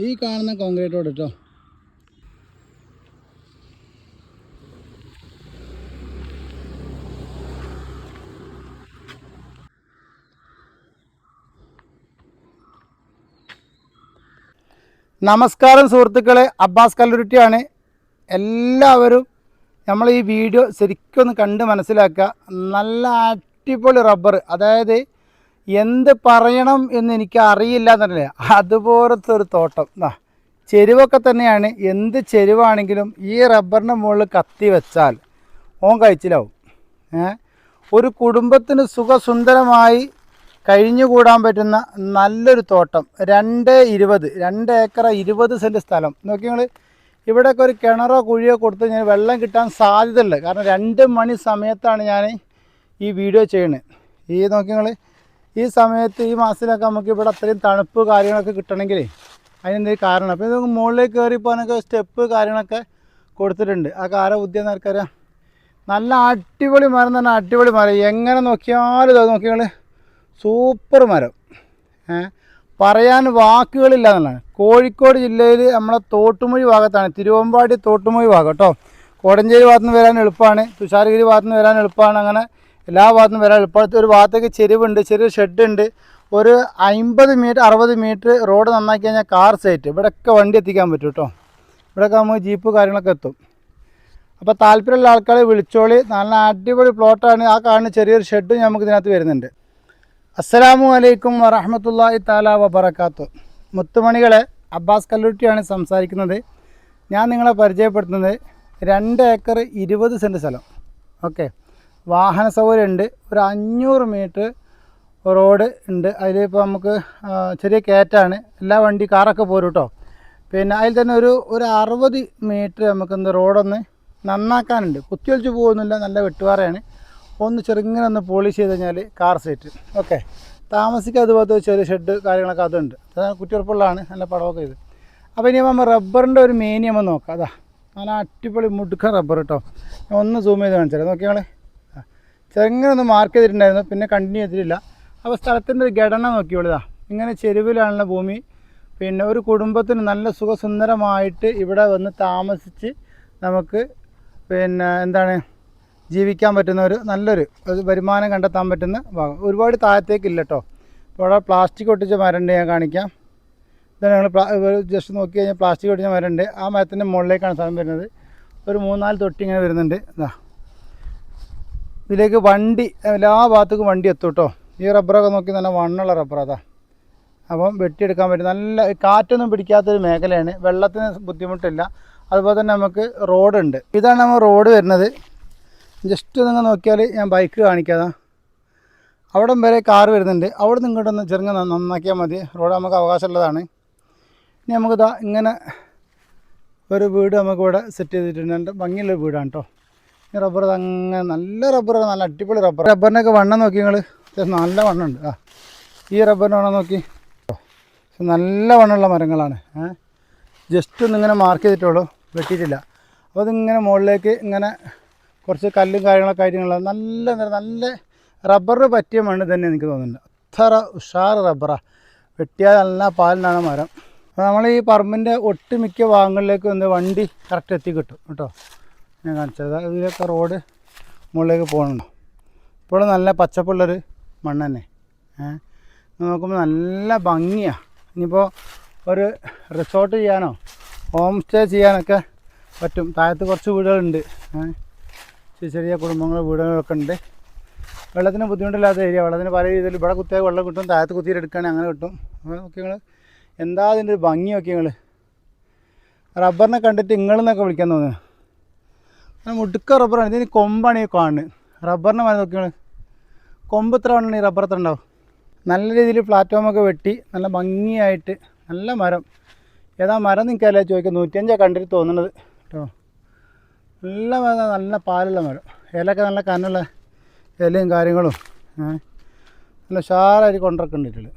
ഈ കാണുന്ന concrete road കേട്ടോ. നമസ്കാരം സുഹൃത്തുക്കളെ, അബ്ബാസ് കല്ലുരുട്ടിയാണ്. എല്ലാവരും നമ്മൾ ഈ വീഡിയോ ശരിക്കൊന്ന് കണ്ട് മനസ്സിലാക്കുക. നല്ല അടിപൊളി റബ്ബർ, അതായത് എന്ത് പറയണം എന്ന് എനിക്ക് അറിയില്ല എന്നല്ലേ, അതുപോലത്തെ ഒരു തോട്ടം. ചെരുവൊക്കെ തന്നെയാണ്. എന്ത് ചെരുവാണെങ്കിലും ഈ റബ്ബറിൻ്റെ മുകളിൽ കത്തി വെച്ചാൽ ഓൻ കഴിച്ചിലാവും. ഒരു കുടുംബത്തിന് സുഖസുന്ദരമായി കഴിഞ്ഞുകൂടാൻ പറ്റുന്ന നല്ലൊരു തോട്ടം. 2 ഏക്കർ 20 സെൻറ്റ് സ്ഥലം. നോക്കി നിങ്ങൾ, ഇവിടെയൊക്കെ ഒരു കിണറോ കുഴിയോ കൊടുത്ത് ഞാൻ വെള്ളം കിട്ടാൻ സാധ്യതയുണ്ട്. കാരണം 2 മണി സമയത്താണ് ഞാൻ ഈ വീഡിയോ ചെയ്യുന്നത്. നോക്കി നിങ്ങൾ, ഈ സമയത്ത് ഈ മാസത്തിലൊക്കെ നമുക്ക് ഇവിടെ അത്രയും തണുപ്പ് കാര്യങ്ങളൊക്കെ കിട്ടണമെങ്കിൽ അതിനെന്തെങ്കിലും കാരണം. അപ്പോൾ ഇത് മുകളിലേക്ക് കയറി പോകാനൊക്കെ സ്റ്റെപ്പ് കാര്യങ്ങളൊക്കെ കൊടുത്തിട്ടുണ്ട്. ആ കാര ബുദ്ധി എന്നറിയാം. നല്ല അടിപൊളി മരം തന്നെ, അടിപൊളി മരം. എങ്ങനെ നോക്കിയാലും ഇത് നോക്കിയാൽ സൂപ്പർ മരം. പറയാൻ വാക്കുകളില്ല എന്നുള്ളതാണ്. കോഴിക്കോട് ജില്ലയിൽ നമ്മളെ തോട്ടുമൊഴി ഭാഗത്താണ്, തിരുവമ്പാടി തോട്ടുമൊഴി ഭാഗം കേട്ടോ. കോടഞ്ചേരി ഭാഗത്തു നിന്ന് വരാൻ എളുപ്പമാണ്, തുഷാരഗിരി ഭാഗത്തു നിന്ന് വരാൻ എളുപ്പമാണ്. അങ്ങനെ എല്ലാ ഭാഗത്തു നിന്ന് വരാൻ എളുപ്പമാണ്. ഒരു ഭാഗത്തേക്ക് ചെരുവുണ്ട്, ചെറിയ ഷെഡുണ്ട്. ഒരു 50 മീറ്റർ 60 മീറ്റർ റോഡ് നന്നാക്കി കഴിഞ്ഞാൽ കാർ സൈറ്റ് ഇവിടെയൊക്കെ വണ്ടി എത്തിക്കാൻ പറ്റും കേട്ടോ. ഇവിടെയൊക്കെ നമുക്ക് ജീപ്പ് കാര്യങ്ങളൊക്കെ എത്തും. അപ്പോൾ താല്പര്യമുള്ള ആൾക്കാരെ വിളിച്ചോളി. നല്ല അടിപൊളി പ്ലോട്ടാണ്. ആ കാണുന്ന ചെറിയൊരു ഷെഡും നമുക്ക് ഇതിനകത്ത് വരുന്നുണ്ട്. അസ്സലാമു അലൈക്കും വറഹ്മത്തുള്ളാഹി തആല വബറകാത്തു. മുത്തുമണികളെ, അബ്ബാസ് കല്ലുരുട്ടിയാണ് സംസാരിക്കുന്നത്. ഞാൻ നിങ്ങളെ പരിചയപ്പെടുത്തുന്നത് 2 ഏക്കർ 20 സെൻറ്റ് സ്ഥലം. ഓക്കെ, വാഹന സൗകര്യം ഉണ്ട്. ഒരു 500 മീറ്റർ റോഡ് ഉണ്ട്. അതിലിപ്പോൾ നമുക്ക് ചെറിയ കയറ്റാണ്. എല്ലാ വണ്ടി കാറൊക്കെ പോരും കേട്ടോ. പിന്നെ അതിൽ തന്നെ ഒരു 60 മീറ്റർ നമുക്ക് റോഡൊന്ന് നന്നാക്കാനുണ്ട്. കുത്തിയൊലിച്ച് പോകുന്നില്ല, നല്ല വെട്ടുപാറയാണ്. ഒന്ന് ചെറുങ്ങനെ ഒന്ന് പോളിഷ് ചെയ്ത് കഴിഞ്ഞാൽ കാർ സൈറ്റ്. ഓക്കെ, താമസിക്കുക. അതുപോലത്തെ ചെറിയ ഷെഡ് കാര്യങ്ങളൊക്കെ അതുണ്ട്. അതാണ് കുറ്റിയുറപ്പുള്ളതാണ്, നല്ല പടമൊക്കെ ഇത്. അപ്പോൾ ഇനി നമ്മൾ റബ്ബറിൻ്റെ ഒരു മെയിൻ നമ്മൾ നോക്കാം. അതാ നല്ല അടിപൊളി മുടുക്കൻ റബ്ബർ കേട്ടോ. ഞാൻ ഒന്ന് സൂം ചെയ്ത് കാണിച്ചാൽ നോക്കി ഞങ്ങൾ ചെറുങ്ങനെ ഒന്ന് മാർക്ക് ചെയ്തിട്ടുണ്ടായിരുന്നു, പിന്നെ കണ്ടിന്യൂ ചെയ്തിട്ടില്ല. അപ്പോൾ സ്ഥലത്തിൻ്റെ ഒരു ഘടന നോക്കിയോളിതാ. ഇങ്ങനെ ചെരുവിലാണുള്ള ഭൂമി. പിന്നെ ഒരു കുടുംബത്തിന് നല്ല സുഖസുന്ദരമായിട്ട് ഇവിടെ വന്ന് താമസിച്ച് നമുക്ക് പിന്നെ എന്താണ് ജീവിക്കാൻ പറ്റുന്ന ഒരു നല്ലൊരു വരുമാനം കണ്ടെത്താൻ പറ്റുന്ന ഭാഗം. ഒരുപാട് താഴത്തേക്കില്ല കേട്ടോ. ഇപ്പോൾ അവിടെ പ്ലാസ്റ്റിക് ഒട്ടിച്ച മരമുണ്ട്, ഞാൻ കാണിക്കാം. ഇതാണ് ഞങ്ങൾ ജസ്റ്റ് നോക്കി കഴിഞ്ഞാൽ പ്ലാസ്റ്റിക് ഒട്ടിച്ച മരമുണ്ട്. ആ മരത്തിൻ്റെ മുകളിലേക്കാണ് സ്ഥലം വരുന്നത്. ഒരു 3-4 തൊട്ടി ഇങ്ങനെ വരുന്നുണ്ട്. ഇതാ ഇതിലേക്ക് വണ്ടി എല്ലാ ഭാഗത്തേക്കും വണ്ടി എത്തും കേട്ടോ. ഈ റബ്ബറൊക്കെ നോക്കി നല്ല വണ്ണുള്ള റബ്ബർ. അതാ അപ്പം വെട്ടിയെടുക്കാൻ പറ്റും. നല്ല കാറ്റൊന്നും പിടിക്കാത്തൊരു മേഖലയാണ്. വെള്ളത്തിന് ബുദ്ധിമുട്ടില്ല. അതുപോലെ തന്നെ നമുക്ക് റോഡുണ്ട്. ഇതാണ് നമ്മൾ റോഡ് വരുന്നത്. ജസ്റ്റ് നിങ്ങൾ നോക്കിയാൽ ഞാൻ ബൈക്ക് കാണിക്കാതെ അവിടം വരെ കാറ് വരുന്നുണ്ട്. അവിടെ നിന്ന് ഇങ്ങോട്ടൊന്ന് ചെറുങ്ങനെ നന്നാക്കിയാൽ മതി. റോഡ് നമുക്ക് അവകാശമുള്ളതാണ്. ഇനി നമുക്കിതാ ഇങ്ങനെ ഒരു വീട് നമുക്കിവിടെ സെറ്റ് ചെയ്തിട്ടുണ്ട്. ഭംഗിയുള്ളൊരു വീടാണ് കേട്ടോ. ഈ റബ്ബർ അങ്ങനെ നല്ല റബ്ബറാണ്, നല്ല അടിപൊളി റബ്ബർ. റബ്ബറിനൊക്കെ വണ്ണം നോക്കി നിങ്ങൾ, നല്ല വണ്ണമുണ്ട്. ഈ റബ്ബറിൻ്റെ വണ്ണം നോക്കി, നല്ല വണ്ണമുള്ള മരങ്ങളാണ്. ജസ്റ്റ് ഒന്നിങ്ങനെ മാർക്ക് ചെയ്തിട്ടുള്ളൂ, വെട്ടിയിട്ടില്ല. അപ്പോൾ അതിങ്ങനെ മുകളിലേക്ക് ഇങ്ങനെ കുറച്ച് കല്ലും കാര്യങ്ങളൊക്കെ ആയിട്ട് നല്ല റബ്ബറിന് പറ്റിയ മണ്ണ് തന്നെ എനിക്ക് തോന്നുന്നുണ്ട്. അത്ര ഉഷാറ് റബ്ബറാണ്. വെട്ടിയാൽ നല്ല പാലിനാണ് മരം. അപ്പോൾ നമ്മൾ ഈ പറമ്പിൻ്റെ ഒട്ടുമിക്ക ഭാഗങ്ങളിലേക്ക് വണ്ടി കറക്റ്റ് എത്തി കിട്ടും കേട്ടോ. ഞാൻ കാണിച്ചത് ഇതിലൊക്കെ റോഡ് മുകളിലേക്ക് പോകണുണ്ടോ. ഇപ്പോൾ നല്ല പച്ചപ്പുള്ളൊരു മണ്ണ് തന്നെ. നോക്കുമ്പോൾ നല്ല ഭംഗിയാണ്. ഇനിയിപ്പോൾ ഒരു റിസോർട്ട് ചെയ്യാനോ ഹോം സ്റ്റേ ചെയ്യാനൊക്കെ പറ്റും. താഴത്ത് കുറച്ച് വീടുകളുണ്ട്, ചെറിയ കുടുംബങ്ങൾ വീടുകളൊക്കെ ഉണ്ട്. വെള്ളത്തിന് ബുദ്ധിമുട്ടില്ലാത്ത ഏരിയ. വെള്ളത്തിന് പല രീതിയിൽ ഇവിടെ കുത്തിയാൽ വെള്ളം കിട്ടും, താഴത്ത് കുത്തിയിട്ടെടുക്കുകയാണെങ്കിൽ അങ്ങനെ കിട്ടും. അപ്പോൾ നോക്കി നിങ്ങൾ എന്താ അതിൻ്റെ ഒരു ഭംഗി നോക്കി നിങ്ങൾ. റബ്ബറിനെ കണ്ടിട്ട് ഇങ്ങളെന്നൊക്കെ വിളിക്കാൻ തോന്നുന്നു. മുടുക്ക റബ്ബറാണ്. ഇതിന് കൊമ്പാണ് ഈ കാണുന്നത്. റബ്ബറിൻ്റെ മരം നോക്കി നിങ്ങൾ, കൊമ്പ് എത്ര വേണമെങ്കിൽ ഈ റബ്ബർ എത്ര ഉണ്ടാവും. നല്ല രീതിയിൽ പ്ലാറ്റ്ഫോമൊക്കെ വെട്ടി നല്ല ഭംഗിയായിട്ട് നല്ല മരം. ഏതാ മരം നിൽക്കാല്ലേ ചോദിക്കുക. 105 കണ്ടിട്ട് തോന്നുന്നത് കേട്ടോ. നല്ല മരം, നല്ല പാലുള്ള മരം. ഇലയൊക്കെ നല്ല കനുള്ള ഇലയും കാര്യങ്ങളും നല്ല ഉഷാറായിട്ട് കൊണ്ടിറക്കുന്നുണ്ട്.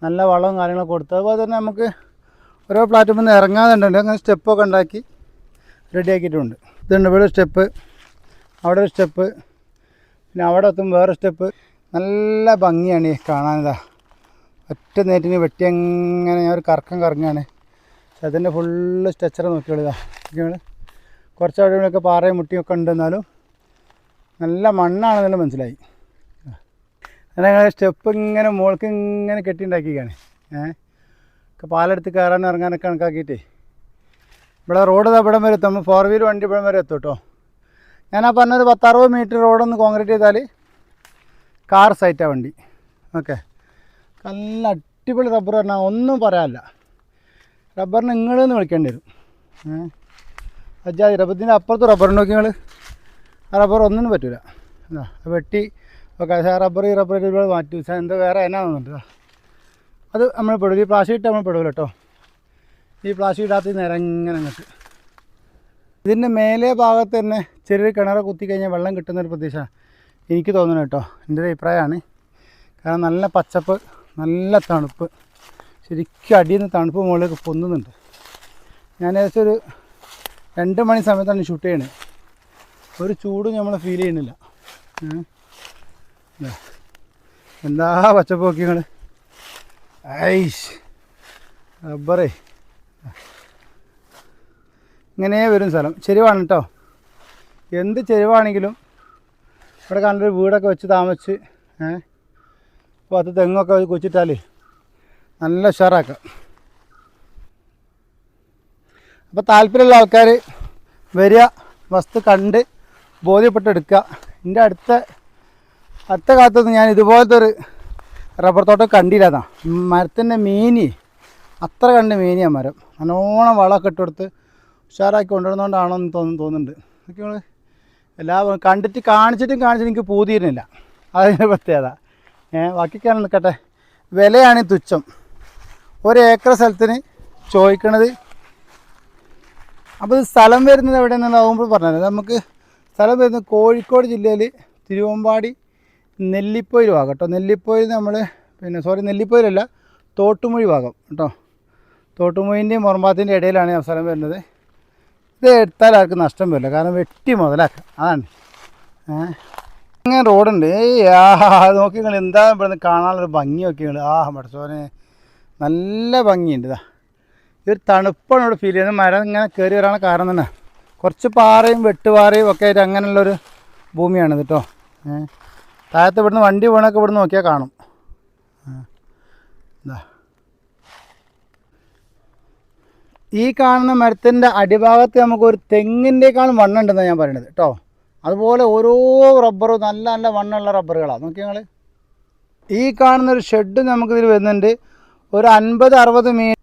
നല്ല വളവും കാര്യങ്ങളൊക്കെ കൊടുത്തു. അതുപോലെ തന്നെ നമുക്ക് ഓരോ പ്ലാറ്റ്ഫോമിൽ നിന്ന് ഇറങ്ങാതുണ്ട്. അങ്ങനെ സ്റ്റെപ്പൊക്കെ ഉണ്ടാക്കി റെഡിയാക്കിയിട്ടുണ്ട്. ഇതുണ്ട് ഇവിടെ സ്റ്റെപ്പ്, അവിടെ ഒരു സ്റ്റെപ്പ്, പിന്നെ അവിടെ എത്തും വേറെ സ്റ്റെപ്പ്. നല്ല ഭംഗിയാണ് ഈ കാണാനിതാ. ഒറ്റ നേറ്റിന് വെട്ടി അങ്ങനെ ഞാൻ ഒരു കറക്കം കറങ്ങുകയാണ്. അതിൻ്റെ ഫുള്ള് സ്ട്രെച്ചർ നോക്കിയോളിതാ നോക്കിയാൽ കുറച്ച് അവിടെയൊക്കെ പാറയും മുട്ടിയൊക്കെ ഉണ്ടെന്നാലും നല്ല മണ്ണാണെന്നെല്ലാം മനസ്സിലായി. അങ്ങനെ സ്റ്റെപ്പ് ഇങ്ങനെ മുകൾക്ക് ഇങ്ങനെ കെട്ടിയുണ്ടാക്കിയാണ്. പാലെടുത്ത് കയറാനും ഇറങ്ങാനൊക്കെ കണക്കാക്കിയിട്ടേ ഇവിടെ റോഡ് ഇവിടം വരെ എത്തും. 4 വീലർ വണ്ടി ഇവിടം വരെ എത്തും കേട്ടോ. ഞാനാ പറഞ്ഞത് 10-60 മീറ്റർ റോഡൊന്ന് കോൺക്രീറ്റ് ചെയ്താൽ കാർ സൈറ്റാണ് വണ്ടി. ഓക്കെ, നല്ല അടിപൊളി റബ്ബർ പറഞ്ഞാൽ ഒന്നും പറയാനില്ല. റബ്ബറിന് നിങ്ങളെന്ന് വിളിക്കേണ്ടി വരും. അജാതി റബ്ബറിൻ്റെ അപ്പുറത്ത് റബ്ബർ നോക്കി നിങ്ങൾ, ആ റബ്ബർ ഒന്നിനും പറ്റില്ല. വെട്ടി ഓക്കെ, റബ്ബർ ഈ റബ്ബർ ഒരുപാട് മാറ്റി എന്താ വേറെ എന്നാന്നുണ്ട്. അത് നമ്മൾ പെടും. ഈ പ്ലാസ്റ്റിക് ഇട്ട് നമ്മൾ പെടുമല്ലോ കേട്ടോ. ഈ പ്ലാസ്റ്റിക് ഇടാത്ത നേരെ ഇങ്ങനെ അങ്ങോട്ട് ഇതിൻ്റെ മേലെ ഭാഗത്ത് തന്നെ ചെറിയൊരു കിണറ് കുത്തിക്കഴിഞ്ഞാൽ വെള്ളം കിട്ടുന്നൊരു പ്രതീക്ഷ എനിക്ക് തോന്നുന്നു കേട്ടോ. എൻ്റെ ഒരു അഭിപ്രായമാണ്. കാരണം നല്ല പച്ചപ്പ്, നല്ല തണുപ്പ്, ശരിക്കും അടിയിൽ നിന്ന് തണുപ്പ് മുകളിലേക്ക് പൊന്നുന്നുണ്ട്. ഞാൻ ഏകദേശം ഒരു 2 മണി സമയത്താണ് ഷൂട്ട് ചെയ്യണത്. ഒരു ചൂടും നമ്മൾ ഫീൽ ചെയ്യുന്നില്ല. എന്താ പച്ചപ്പ് നോക്കി നിങ്ങൾ. ഐഷ് റബ്ബറേ ഇങ്ങനെ വരും സ്ഥലം. ചെരുവാണ് കേട്ടോ. എന്ത് ചെരുവാണെങ്കിലും ഇവിടെ കണ്ടൊരു വീടൊക്കെ വെച്ച് താമസിച്ച് 10 തെങ്ങൊക്കെ കുച്ചിട്ടാൽ നല്ല ഉഷാറാക്കാം. അപ്പോൾ താല്പര്യമുള്ള ആൾക്കാർ വരിക, വസ്തു കണ്ട് ബോധ്യപ്പെട്ടെടുക്കുക. എൻ്റെ അടുത്ത കാലത്തൊന്നും ഞാൻ ഇതുപോലത്തെ ഒരു റബ്ബർ തോട്ടം കണ്ടില്ലാതാ. മരത്തിൻ്റെ മേനി അത്ര കണ്ട് മേനിയാണ് മരം. നല്ലോണം വളമൊക്കെ ഇട്ടെടുത്ത് ഉഷാറാക്കി കൊണ്ടുവരുന്നതുകൊണ്ടാണോ എന്ന് തോന്നുന്നുണ്ട്. അതൊക്കെ എല്ലാവരും കാണിച്ചിട്ടും എനിക്ക് പൂതിയിരുന്നില്ല. അതിൻ്റെ പ്രത്യേകത. ബാക്കിക്കാണ് നിൽക്കട്ടെ. വിലയാണ് തുച്ഛം. 1 ഏക്കർ സ്ഥലത്തിന് ചോദിക്കണത്. അപ്പോൾ സ്ഥലം വരുന്നത് എവിടെയെന്നുള്ളതാകുമ്പോൾ പറഞ്ഞത് നമുക്ക് സ്ഥലം വരുന്നത് കോഴിക്കോട് ജില്ലയിൽ തിരുവമ്പാടി നെല്ലിപ്പൊയിൽ ഭാഗം കേട്ടോ. നെല്ലിപ്പൊയിൽ നമ്മൾ നെല്ലിപ്പൊയിലല്ല, തോട്ടുമൊഴി ഭാഗം കേട്ടോ. തോട്ടുമൊഴിൻ്റെയും മൊറമ്പാത്തിൻ്റെ ഇടയിലാണ് ആ സ്ഥലം വരുന്നത്. ഇത് എടുത്താൽ ആർക്കും നഷ്ടം വരില്ല, കാരണം വെട്ടി മുതലാക്കാം. അതാണ് ഇങ്ങനെ റോഡുണ്ട്. നോക്കി നിങ്ങൾ എന്താ ഇവിടുന്ന് കാണാനുള്ളൊരു ഭംഗി നോക്കി നിങ്ങൾ. പടച്ചോനെ നല്ല ഭംഗിയുണ്ട്. ഇതാ ഈ ഒരു തണുപ്പാണ് ഇവിടെ ഫീൽ ചെയ്യുന്നത്. മരം ഇങ്ങനെ കയറി വരാനുള്ള കാരണം തന്നെ കുറച്ച് പാറയും വെട്ടുപാറയും ഒക്കെ ആയിട്ട് അങ്ങനെയുള്ളൊരു ഭൂമിയാണിത് കേട്ടോ. താഴത്ത് ഇവിടുന്ന് വണ്ടി പോകണമൊക്കെ ഇവിടുന്ന് നോക്കിയാൽ കാണും. എന്താ ഈ കാണുന്ന മരത്തിൻ്റെ അടിഭാഗത്ത് നമുക്കൊരു തെങ്ങിൻ്റെക്കാളും വണ്ണം ഉണ്ടെന്നാണ് ഞാൻ പറയണത് കേട്ടോ. അതുപോലെ ഓരോ റബ്ബറും നല്ല നല്ല വണ്ണമുള്ള റബ്ബറുകളാണ്. നോക്കി ഞങ്ങൾ ഈ കാണുന്നൊരു ഷെഡ് നമുക്കിതിൽ വരുന്നുണ്ട്. ഒരു 50-60 മീറ്റർ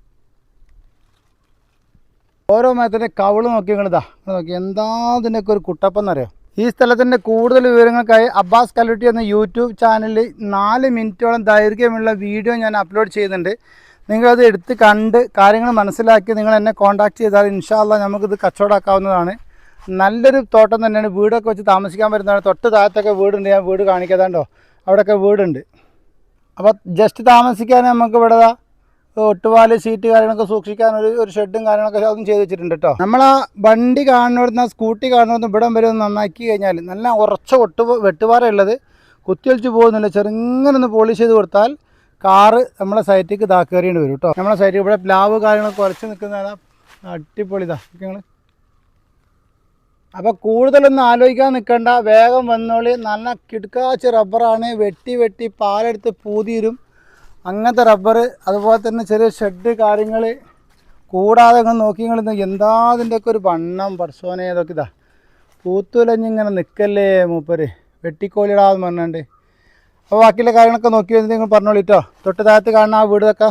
ഓരോ മരത്തിൻ്റെ കവിള് നോക്കി ഞങ്ങളിതാ നോക്കി. എന്താ ഇതിൻ്റെയൊക്കെ ഒരു കുട്ടപ്പെന്നറിയോ. ഈ സ്ഥലത്തിൻ്റെ കൂടുതൽ വിവരങ്ങൾക്കായി അബ്ബാസ് കല്ലുട്ടി എന്ന യൂട്യൂബ് ചാനലിൽ 4 മിനിറ്റോളം ദൈർഘ്യമുള്ള വീഡിയോ ഞാൻ അപ്ലോഡ് ചെയ്യുന്നുണ്ട്. നിങ്ങളത് എടുത്ത് കണ്ട് കാര്യങ്ങൾ മനസ്സിലാക്കി നിങ്ങൾ എന്നെ കോൺടാക്റ്റ് ചെയ്താൽ ഇൻഷാ അല്ലാഹ് നമുക്കിത് കച്ചവടമാക്കാവുന്നതാണ്. നല്ലൊരു തോട്ടം തന്നെയാണ്. വീടൊക്കെ വെച്ച് താമസിക്കാൻ പറ്റുന്നതാണ്. തൊട്ട് താഴത്തൊക്കെ വീടുണ്ട്. ഞാൻ വീട് കാണിക്കാതാണ്ടോ, അവിടെയൊക്കെ വീടുണ്ട്. അപ്പോൾ ജസ്റ്റ് താമസിക്കാൻ നമുക്ക് ഇവിടെ ഒട്ടുപാല് ഷീറ്റ് കാര്യങ്ങളൊക്കെ സൂക്ഷിക്കാൻ ഒരു ഷെഡും കാര്യങ്ങളൊക്കെ അതും ചെയ്ത് വെച്ചിട്ടുണ്ട് കേട്ടോ. നമ്മളാ വണ്ടി കാണുന്നിടത്തുനിന്ന് സ്കൂട്ടി കാണുന്നിടത്തും ഇവിടം വരെ ഒന്ന് നന്നാക്കി കഴിഞ്ഞാൽ നല്ല ഉറച്ച വെട്ടുപാറ ഉള്ളത്, കുത്തിയൊലിച്ച് പോകുന്നില്ല. ചെറുങ്ങനെ ഒന്ന് പോളിഷ് ചെയ്ത് കൊടുത്താൽ കാറ് നമ്മളെ സൈറ്റിലേക്ക് കയറേണ്ടി വരും കേട്ടോ. നമ്മളെ സൈറ്റിൽ ഇവിടെ പ്ലാവ് കാര്യങ്ങളൊക്കെ കുറച്ച് നിൽക്കുന്നതാണ്. അടിപൊളി ഞങ്ങൾ. അപ്പോൾ കൂടുതലൊന്നും ആലോചിക്കാൻ നിൽക്കണ്ട, വേഗം വന്നോളി. നല്ല കിടക്കാച്ച റബ്ബറാണ്. വെട്ടി പാലെടുത്ത് പൂതിരും അങ്ങനത്തെ റബ്ബർ. അതുപോലെ തന്നെ ചെറിയ ഷെഡ് കാര്യങ്ങൾ കൂടാതെ നിങ്ങൾ നോക്കി നിങ്ങൾ എന്താ അതിൻ്റെയൊക്കെ ഒരു വണ്ണം പടച്ചോനെ. ഇതൊക്കെ ഇതാ പൂത്തുലഞ്ഞിങ്ങനെ നിൽക്കല്ലേ മൂപ്പര്, വെട്ടിക്കോലിടാന്ന് പറഞ്ഞാണ്ട്. അപ്പോൾ ബാക്കിയുള്ള കാര്യങ്ങളൊക്കെ നോക്കി വന്നിട്ട് നിങ്ങൾ പറഞ്ഞോളിട്ടോ. തൊട്ട് താഴത്ത് കാണുന്ന ആ വീടൊക്കെ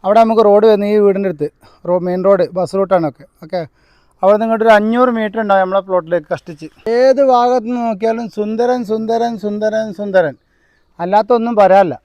അവിടെ നമുക്ക് റോഡ് വരുന്നത്. ഈ വീടിൻ്റെ അടുത്ത് മെയിൻ റോഡ് ബസ് റൂട്ടാണൊക്കെ. ഓക്കെ, അവിടെ നിങ്ങോട്ട് ഒരു 500 മീറ്റർ ഉണ്ടാവും നമ്മളെ പ്ലോട്ടിലേക്ക് കഷ്ടിച്ച്. ഏത് ഭാഗത്ത് നിന്ന് നോക്കിയാലും സുന്ദരൻ സുന്ദരൻ സുന്ദരൻ സുന്ദരൻ, അല്ലാത്തൊന്നും പറയാനില്ല.